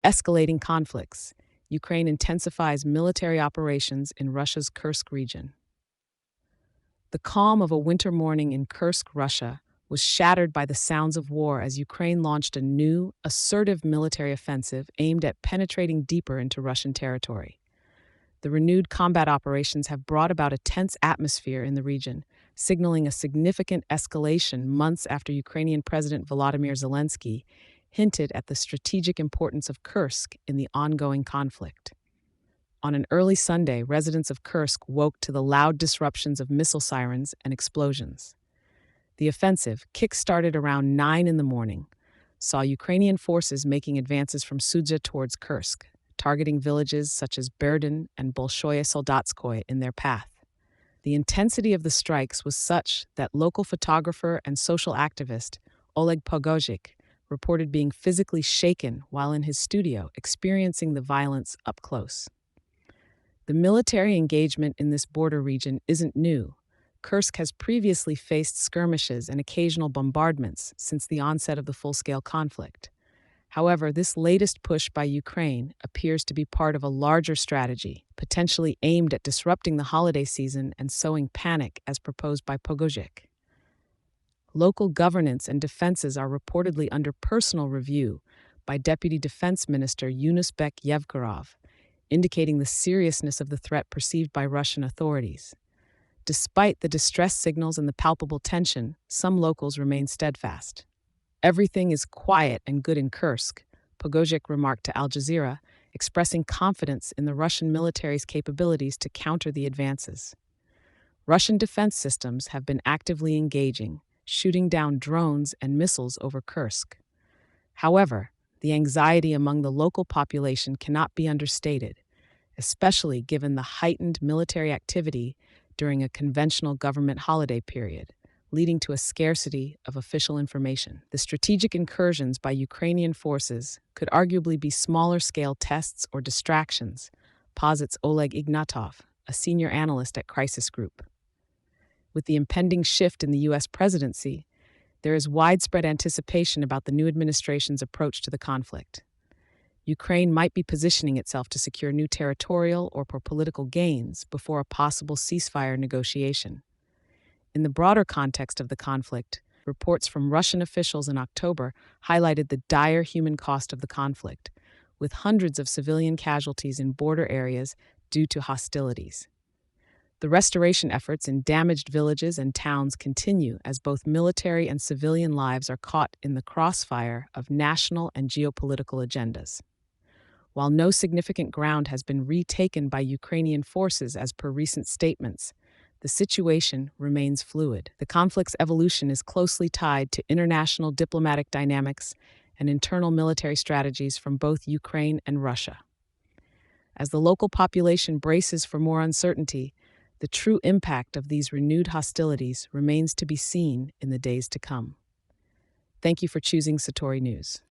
Escalating conflicts. Ukraine intensifies military operations in Russia's Kursk region. The calm of a winter morning in Kursk, Russia, was shattered by the sounds of war as Ukraine launched a new, assertive military offensive aimed at penetrating deeper into Russian territory. The renewed combat operations have brought about a tense atmosphere in the region, signaling a significant escalation months after Ukrainian President Volodymyr Zelensky hinted at the strategic importance of Kursk in the ongoing conflict. On an early Sunday, residents of Kursk woke to the loud disruptions of missile sirens and explosions. The offensive, kick-started around 9 in the morning, saw Ukrainian forces making advances from Sudzha towards Kursk, targeting villages such as Berdin and Bolshoye Soldatskoye in their path. The intensity of the strikes was such that local photographer and social activist Oleg Pogozhik reported being physically shaken while in his studio experiencing the violence up close. The military engagement in this border region isn't new. Kursk has previously faced skirmishes and occasional bombardments since the onset of the full-scale conflict. However, this latest push by Ukraine appears to be part of a larger strategy, potentially aimed at disrupting the holiday season and sowing panic as proposed by Pogozhik. Local governance and defenses are reportedly under personal review by Deputy Defense Minister Yunusbek Yevgorov, indicating the seriousness of the threat perceived by Russian authorities. Despite the distress signals and the palpable tension, some locals remain steadfast. Everything is quiet and good in Kursk, Pogozhik remarked to Al Jazeera, expressing confidence in the Russian military's capabilities to counter the advances. Russian defense systems have been actively engaging, shooting down drones and missiles over Kursk. However, the anxiety among the local population cannot be understated, especially given the heightened military activity during a conventional government holiday period, leading to a scarcity of official information. The strategic incursions by Ukrainian forces could arguably be smaller-scale tests or distractions, posits Oleg Ignatov, a senior analyst at Crisis Group. With the impending shift in the U.S. presidency, there is widespread anticipation about the new administration's approach to the conflict. Ukraine might be positioning itself to secure new territorial or political gains before a possible ceasefire negotiation. In the broader context of the conflict, reports from Russian officials in October highlighted the dire human cost of the conflict, with hundreds of civilian casualties in border areas due to hostilities. The restoration efforts in damaged villages and towns continue as both military and civilian lives are caught in the crossfire of national and geopolitical agendas. While no significant ground has been retaken by Ukrainian forces as per recent statements, the situation remains fluid. The conflict's evolution is closely tied to international diplomatic dynamics and internal military strategies from both Ukraine and Russia. As the local population braces for more uncertainty, the true impact of these renewed hostilities remains to be seen in the days to come. Thank you for choosing Satori News.